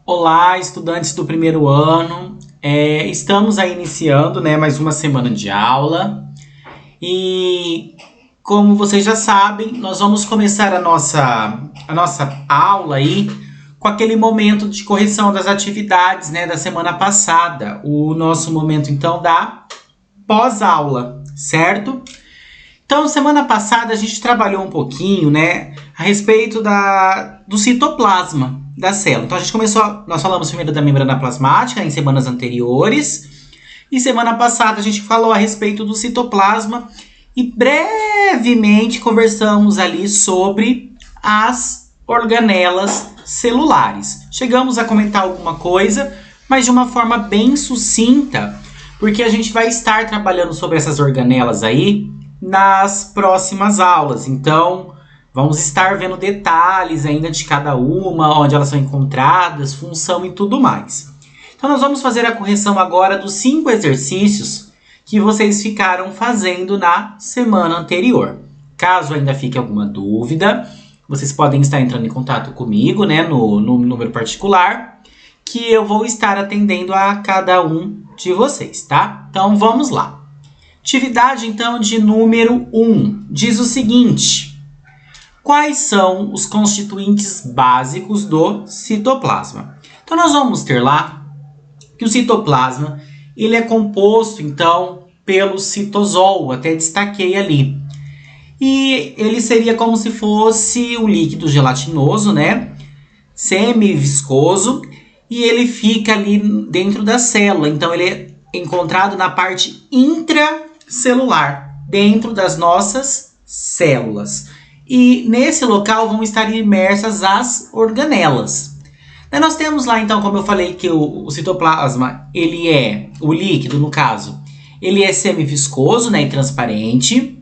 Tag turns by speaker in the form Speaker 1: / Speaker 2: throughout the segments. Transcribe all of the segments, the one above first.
Speaker 1: Olá, estudantes do primeiro ano. Estamos aí iniciando, né, mais uma semana de aula. E como vocês já sabem, nós vamos começar a nossa aula aí com aquele momento de correção das atividades, né, da semana passada. O nosso momento, então, da pós-aula, certo? Então, semana passada a gente trabalhou um pouquinho, né, a respeito do citoplasma da célula. Então, nós falamos primeiro da membrana plasmática em semanas anteriores, e semana passada a gente falou a respeito do citoplasma e brevemente conversamos ali sobre as organelas celulares. Chegamos a comentar alguma coisa, mas de uma forma bem sucinta, porque a gente vai estar trabalhando sobre essas organelas aí nas próximas aulas. Então, vamos estar vendo detalhes ainda de cada uma, onde elas são encontradas, função e tudo mais. Então, nós vamos fazer a correção agora dos 5 exercícios que vocês ficaram fazendo na semana anterior. Caso ainda fique alguma dúvida, vocês podem estar entrando em contato comigo, né, no número particular, que eu vou estar atendendo a cada um de vocês, tá? Então, vamos lá. Atividade, então, de número 1 diz o seguinte: quais são os constituintes básicos do citoplasma? Então, nós vamos ter lá que o citoplasma ele é composto, então, pelo citosol, até destaquei ali. E ele seria como se fosse um líquido gelatinoso, né? Semi-viscoso, e ele fica ali dentro da célula. Então, ele é encontrado na parte intracelular, dentro das nossas células. E nesse local vão estar imersas as organelas. Daí nós temos lá, então, como eu falei, que o citoplasma, ele é, o líquido, no caso, ele é semiviscoso, né, e transparente.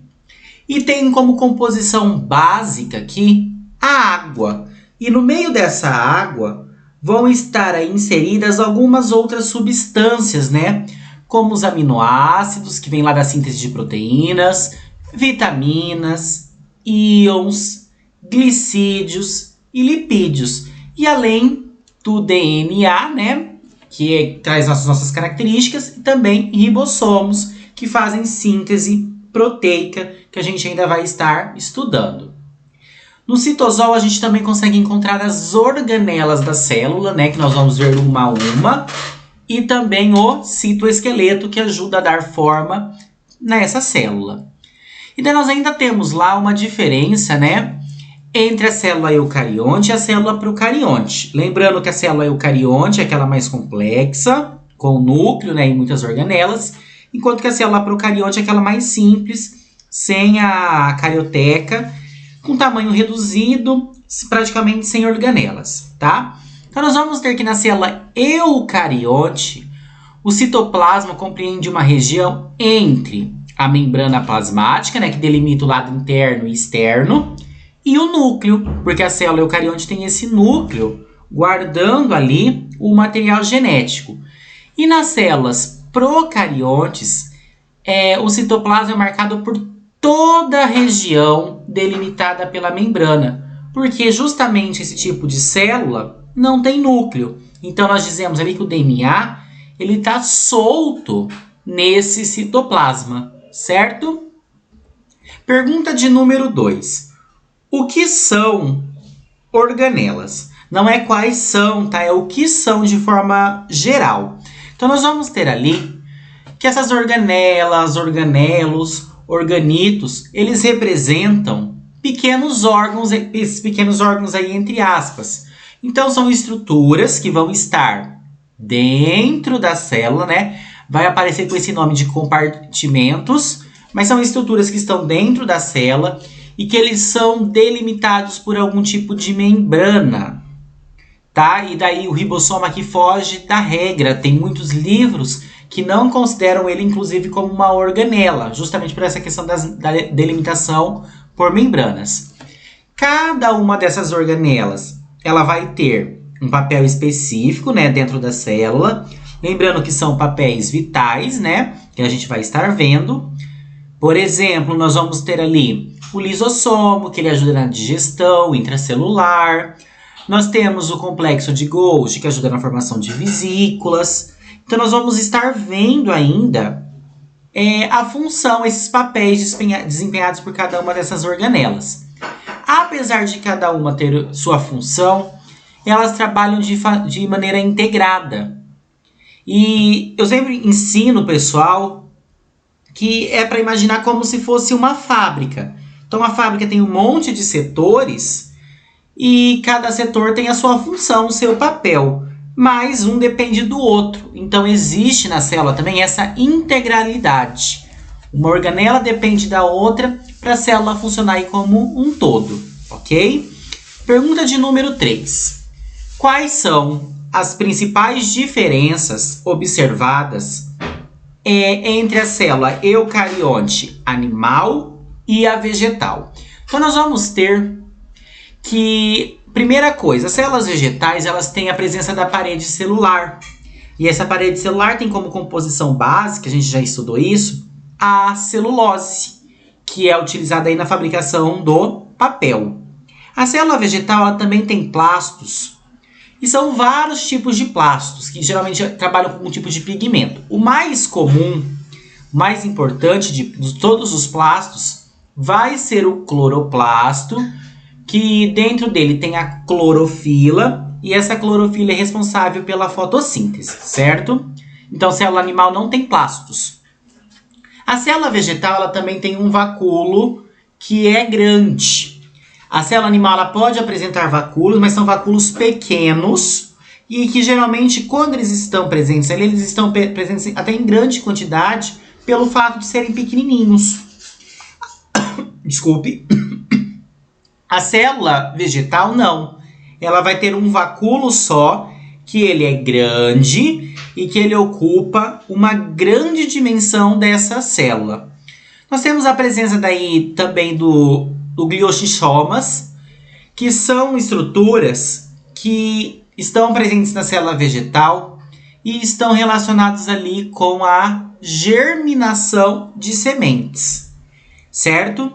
Speaker 1: E tem como composição básica aqui a água. E no meio dessa água vão estar aí inseridas algumas outras substâncias, né? Como os aminoácidos, que vêm lá da síntese de proteínas, vitaminas, íons, glicídios e lipídios. E além do DNA, né, que traz as nossas características, e também ribossomos, que fazem síntese proteica, que a gente ainda vai estar estudando. No citosol, a gente também consegue encontrar as organelas da célula, né, que nós vamos ver uma a uma, e também o citoesqueleto, que ajuda a dar forma nessa célula. E daí nós ainda temos lá uma diferença, né, entre a célula eucarionte e a célula procarionte. Lembrando que a célula eucarionte é aquela mais complexa, com núcleo, né, e muitas organelas, enquanto que a célula procarionte é aquela mais simples, sem a carioteca, com tamanho reduzido, praticamente sem organelas, tá? Então, nós vamos ter que na célula eucarionte, o citoplasma compreende uma região entre a membrana plasmática, né, que delimita o lado interno e externo, e o núcleo, porque a célula eucarionte tem esse núcleo guardando ali o material genético. E nas células procariontes, o citoplasma é marcado por toda a região delimitada pela membrana, porque justamente esse tipo de célula não tem núcleo. Então, nós dizemos ali que o DNA ele está solto nesse citoplasma, certo? Pergunta de número 2. O que são organelas? Não é quais são, tá? É o que são de forma geral. Então, nós vamos ter ali que essas organelas, organelos, organitos, eles representam pequenos órgãos, esses pequenos órgãos aí entre aspas. Então, são estruturas que vão estar dentro da célula, né? Vai aparecer com esse nome de compartimentos, mas são estruturas que estão dentro da célula e que eles são delimitados por algum tipo de membrana, tá? E daí o ribossomo aqui foge da regra. Tem muitos livros que não consideram ele, inclusive, como uma organela, justamente por essa questão da delimitação por membranas. Cada uma dessas organelas, ela vai ter um papel específico, né, dentro da célula. Lembrando que são papéis vitais, né, que a gente vai estar vendo. Por exemplo, nós vamos ter ali o lisossomo, que ele ajuda na digestão intracelular. Nós temos o complexo de Golgi, que ajuda na formação de vesículas. Então, nós vamos estar vendo ainda a função, esses papéis desempenhados por cada uma dessas organelas. Apesar de cada uma ter sua função, elas trabalham de maneira integrada. E eu sempre ensino o pessoal que é para imaginar como se fosse uma fábrica. Então, a fábrica tem um monte de setores e cada setor tem a sua função, o seu papel, mas um depende do outro. Então, existe na célula também essa integralidade. Uma organela depende da outra para a célula funcionar aí como um todo, ok? Pergunta de número 3. Quais são as principais diferenças observadas entre a célula eucarionte animal e a vegetal? Então, nós vamos ter que, primeira coisa, as células vegetais elas têm a presença da parede celular. E essa parede celular tem como composição básica, a gente já estudou isso, a celulose, que é utilizada aí na fabricação do papel. A célula vegetal ela também tem plastos, e são vários tipos de plastos, que geralmente trabalham com um tipo de pigmento. O mais comum, mais importante de todos os plastos, vai ser o cloroplasto, que dentro dele tem a clorofila, e essa clorofila é responsável pela fotossíntese, certo? Então, a célula animal não tem plastos. A célula vegetal ela também tem um vacúolo que é grande. A célula animal ela pode apresentar vacúolos, mas são vacúolos pequenos e que geralmente, quando eles estão presentes ali, eles estão presentes até em grande quantidade pelo fato de serem pequenininhos. Desculpe. A célula vegetal não. Ela vai ter um vacúolo só, que ele é grande e que ele ocupa uma grande dimensão dessa célula. Nós temos a presença daí também do glioxisomas, que são estruturas que estão presentes na célula vegetal e estão relacionados ali com a germinação de sementes, certo?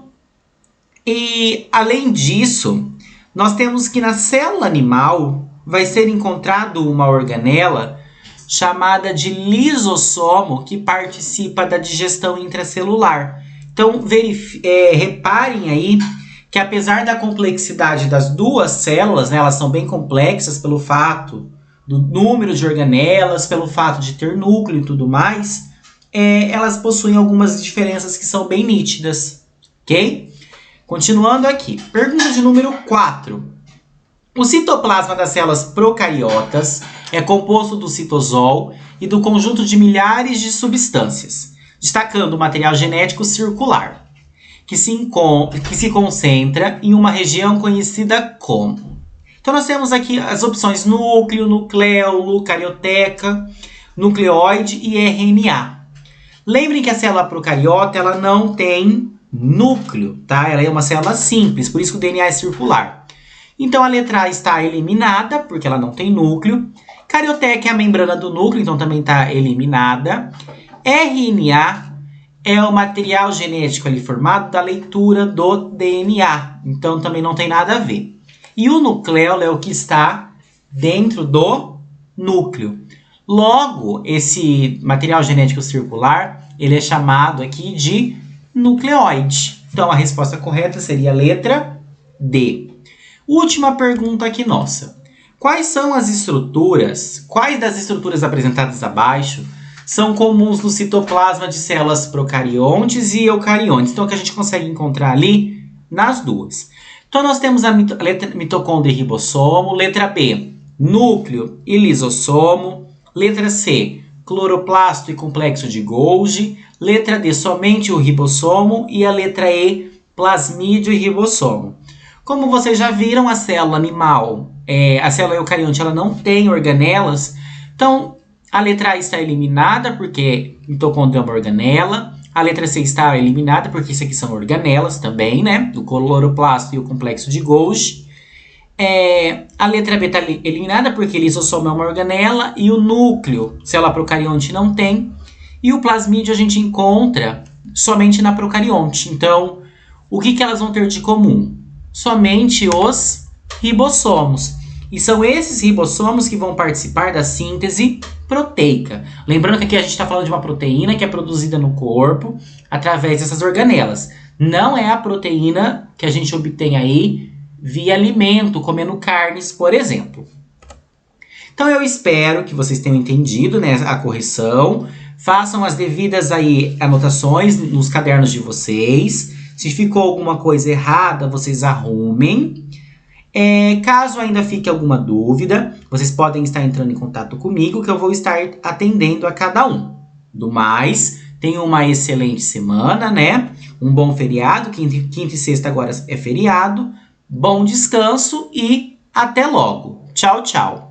Speaker 1: E, além disso, nós temos que na célula animal vai ser encontrado uma organela chamada de lisossomo que participa da digestão intracelular. Então, reparem aí que apesar da complexidade das duas células, né, elas são bem complexas pelo fato do número de organelas, pelo fato de ter núcleo e tudo mais, elas possuem algumas diferenças que são bem nítidas, ok? Continuando aqui, pergunta de número 4. O citoplasma das células procariotas é composto do citosol e do conjunto de milhares de substâncias, destacando o material genético circular, que se concentra em uma região conhecida como. Então, nós temos aqui as opções núcleo, nucleolo, carioteca, nucleoide e RNA. Lembrem que a célula procariota ela não tem núcleo, tá? Ela é uma célula simples, por isso que o DNA é circular. Então, a letra A está eliminada, porque ela não tem núcleo. Carioteca é a membrana do núcleo, então também está eliminada. RNA é o material genético ali formado da leitura do DNA, então também não tem nada a ver. E o nucleolo é o que está dentro do núcleo. Logo, esse material genético circular, ele é chamado aqui de nucleoide. Então, a resposta correta seria a letra D. Última pergunta aqui nossa. Quais das estruturas apresentadas abaixo são comuns no citoplasma de células procariontes e eucariontes? Então, que a gente consegue encontrar ali nas duas. Então, nós temos a letra mitocôndria e ribossomo. Letra B, núcleo e lisossomo. Letra C, cloroplasto e complexo de Golgi. Letra D, somente o ribossomo. E a letra E, plasmídio e ribossomo. Como vocês já viram, a célula animal, a célula eucarionte, ela não tem organelas. Então, a letra A está eliminada porque mitocôndria é uma organela. A letra C está eliminada porque isso aqui são organelas também, né? Do cloroplasto e o complexo de Golgi. A letra B está eliminada porque lisossomo é uma organela e o núcleo, célula procarionte, não tem. E o plasmídio a gente encontra somente na procarionte. Então, o que elas vão ter de comum? Somente os ribossomos. E são esses ribossomos que vão participar da síntese proteica. Lembrando que aqui a gente está falando de uma proteína que é produzida no corpo através dessas organelas. Não é a proteína que a gente obtém aí via alimento, comendo carnes, por exemplo. Então eu espero que vocês tenham entendido, né, a correção. Façam as devidas aí anotações nos cadernos de vocês. Se ficou alguma coisa errada, vocês arrumem. Caso ainda fique alguma dúvida, vocês podem estar entrando em contato comigo, que eu vou estar atendendo a cada um. Do mais, tenham uma excelente semana, né? Um bom feriado, quinta e sexta agora é feriado. Bom descanso e até logo. Tchau, tchau.